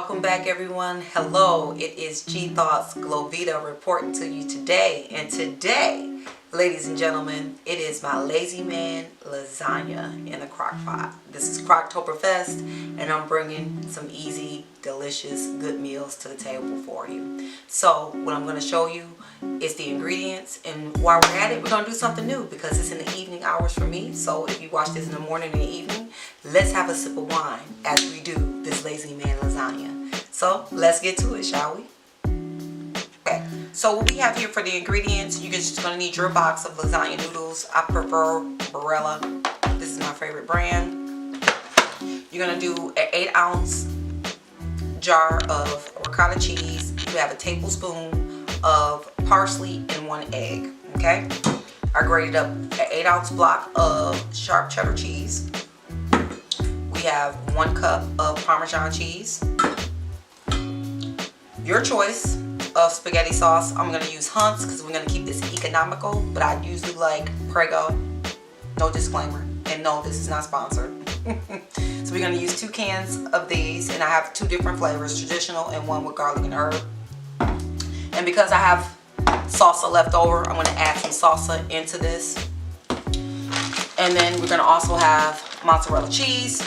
Welcome back, everyone. Hello, it is G Thoughts Glovita reporting to you today. And today, ladies and gentlemen, it is my Lazy Man lasagna in a crock pot. This is Crocktoberfest, and I'm bringing some easy, delicious, good meals to the table for you. So what I'm going to show you is the ingredients, and while we're at it, we're going to do something new because it's in the evening hours for me. So if you watch this in the morning and the evening, let's have a sip of wine as we do this Lazy Man lasagna. So let's get to it, shall we? Okay, so what we have here for the ingredients, you're just going to need your box of lasagna noodles. I prefer Barilla. This is my favorite brand. You're going to do an 8-ounce jar of ricotta cheese. You have a tablespoon of parsley and 1 egg. Okay, I grated up an 8-ounce block of sharp cheddar cheese. We have 1 cup of Parmesan cheese. Your choice of spaghetti sauce. I'm going to use Hunt's because we're going to keep this economical, but I usually like Prego. No disclaimer. And no, this is not sponsored. So we're going to use 2 cans of these, and I have 2 different flavors, traditional and 1 with garlic and herb. And because I have salsa left over, I'm going to add some salsa into this. And then we're going to also have mozzarella cheese.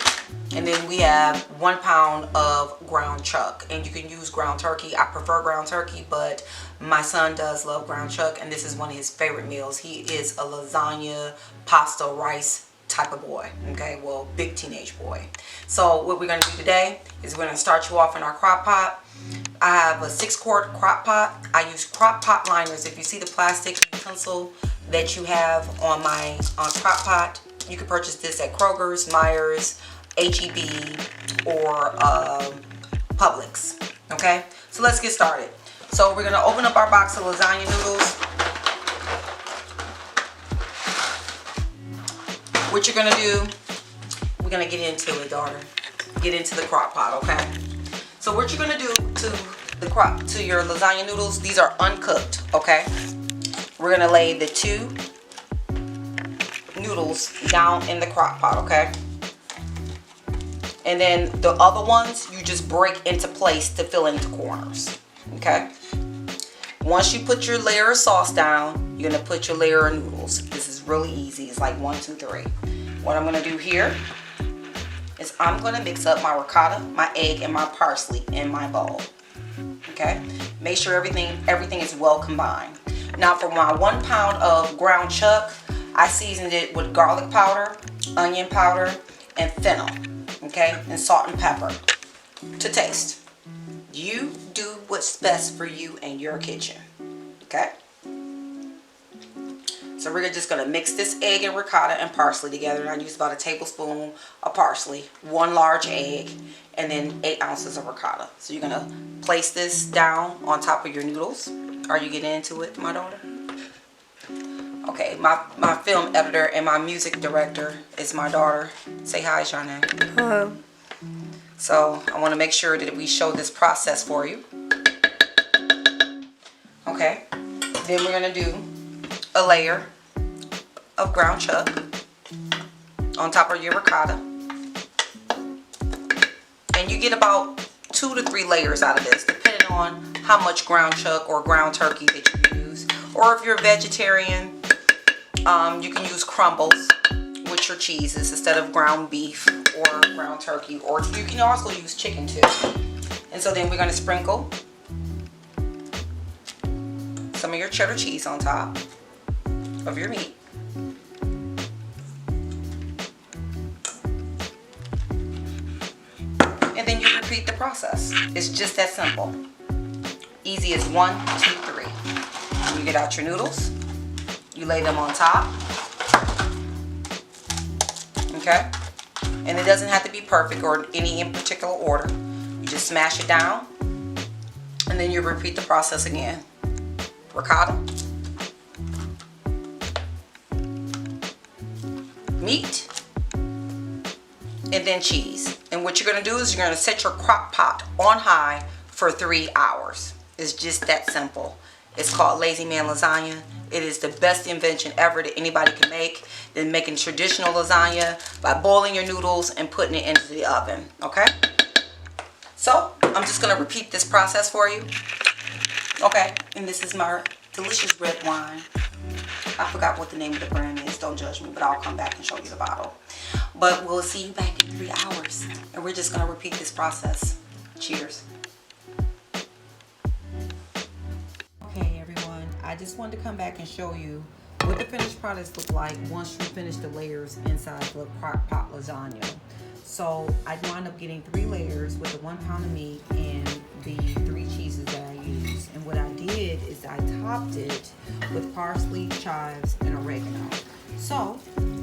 And then we have 1 pound of ground chuck, and you can use ground turkey. I prefer ground turkey, but my son does love ground chuck, and this is one of his favorite meals. He is a lasagna, pasta, rice type of boy. Okay, well, big teenage boy. So what we're going to do today is we're going to start you off in our crock pot. I have a 6-quart crock pot. I use crock pot liners. If you see the plastic utensil that you have on my crock pot, you can purchase this at Kroger's, Myers, HEB, or Publix. Okay, so let's get started. So we're going to open up our box of lasagna noodles. What you're going to do, we're going to get into it, daughter. Get into the crock pot, okay? So what you're going to do to your lasagna noodles, these are uncooked, okay? We're going to lay the 2 noodles down in the crock pot, okay? And then the other ones, you just break into place to fill into corners, okay? Once you put your layer of sauce down, you're gonna put your layer of noodles. This is really easy. It's like 1, 2, 3. What I'm gonna do here is I'm gonna mix up my ricotta, my egg, and my parsley in my bowl, okay? Make sure everything is well combined. Now for my 1 pound of ground chuck, I seasoned it with garlic powder, onion powder, and fennel. Okay, and salt and pepper to taste. You do what's best for you and your kitchen. Okay, so we're just going to mix this egg and ricotta and parsley together, and I use about a tablespoon of parsley, 1 large egg, and then 8 ounces of ricotta. So you're going to place this down on top of your noodles. Are you getting into it, my daughter? Okay, my film editor and my music director is my daughter. Say hi, Sharnay. Hello. So I want to make sure that we show this process for you. Okay, then we're going to do a layer of ground chuck on top of your ricotta. And you get about 2 to 3 layers out of this, depending on how much ground chuck or ground turkey that you use. Or if you're a vegetarian, you can use crumbles with your cheeses instead of ground beef or ground turkey, or you can also use chicken too. And so then we're going to sprinkle some of your cheddar cheese on top of your meat. And then you repeat the process. It's just that simple. Easy as 1, 2, 3. You get out your noodles. You lay them on top, okay? And it doesn't have to be perfect or any in particular order. You just smash it down, and then you repeat the process again. Ricotta, meat, and then cheese. And what you're gonna do is you're gonna set your crock pot on high for 3 hours. It's just that simple. It's called Lazy Man Lasagna. It is the best invention ever that anybody can make than making traditional lasagna by boiling your noodles and putting it into the oven, okay? So I'm just going to repeat this process for you. Okay, and this is my delicious red wine. I forgot what the name of the brand is. Don't judge me, but I'll come back and show you the bottle. But we'll see you back in 3 hours. And we're just going to repeat this process. Cheers. Okay, everyone. I just wanted to come back and show you what the finished products look like once you finish the layers inside the crock pot lasagna. So I wound up getting 3 layers with the 1 pound of meat and the 3 cheeses that I used. And what I did is I topped it with parsley, chives, and oregano. So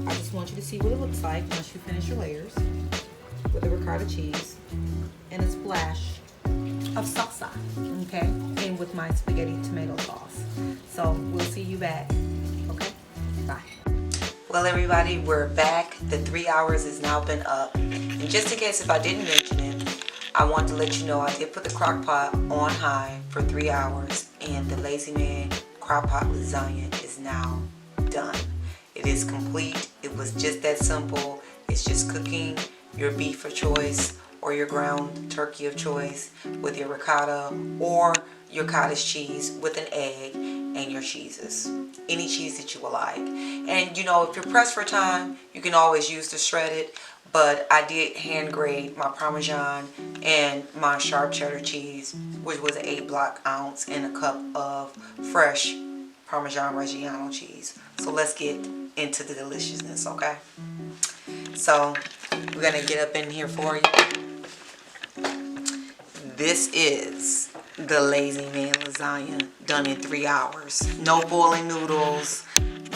I just want you to see what it looks like once you finish your layers with the ricotta cheese and a splash of salsa, okay, and with my spaghetti tomato sauce. So we'll see you back. Okay, bye. Well, everybody, we're back. The 3 hours has now been up. And just in case if I didn't mention it, I want to let you know I did put the crock pot on high for 3 hours, and the Lazy Man crock pot lasagna is now done. It is complete. It was just that simple. It's just cooking your beef of choice or your ground turkey of choice with your ricotta or your cottage cheese with an egg and your cheeses. Any cheese that you will like. And you know, if you're pressed for time, you can always use the shredded, but I did hand grade my Parmesan and my sharp cheddar cheese, which was an 8 block ounce, and a cup of fresh Parmesan Reggiano cheese. So let's get into the deliciousness, okay? So we're gonna get up in here for you. This is the Lazy Man lasagna done in 3 hours. No boiling noodles,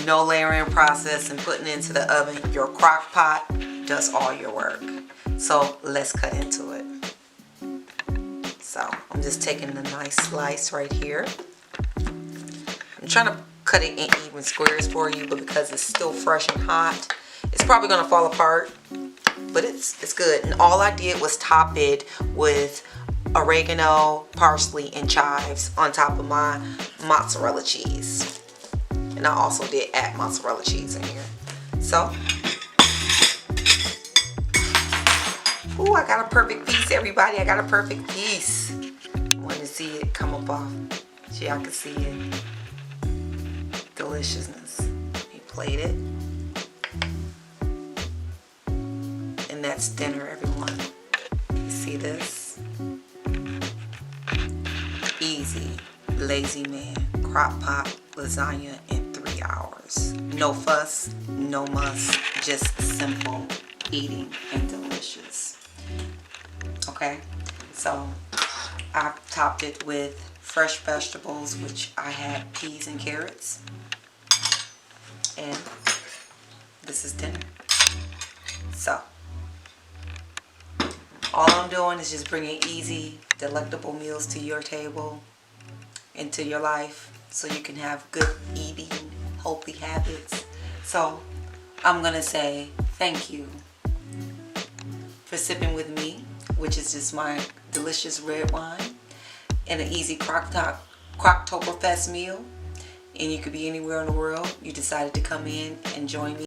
no layering process and putting it into the oven. Your crock pot does all your work. So let's cut into it. So I'm just taking a nice slice right here. I'm trying to cut it in even squares for you, but because it's still fresh and hot, it's probably gonna fall apart, but it's good. And all I did was top it with oregano, parsley, and chives on top of my mozzarella cheese. And I also did add mozzarella cheese in here. So, ooh, I got a perfect piece, everybody. I got a perfect piece. I want to see it come up off so y'all can see it. Deliciousness. We plate it. And that's dinner, everyone. You see this? Easy, Lazy Man crock pot lasagna in 3 hours. No fuss, no muss, just simple eating and delicious. Okay, so I topped it with fresh vegetables, which I had peas and carrots. And this is dinner. So all I'm doing is just bringing easy, delectable meals to your table, into your life, so you can have good eating, healthy habits. So I'm gonna say thank you for sipping with me, which is just my delicious red wine and an easy Crocktoberfest meal. And you could be anywhere in the world. You decided to come in and join me.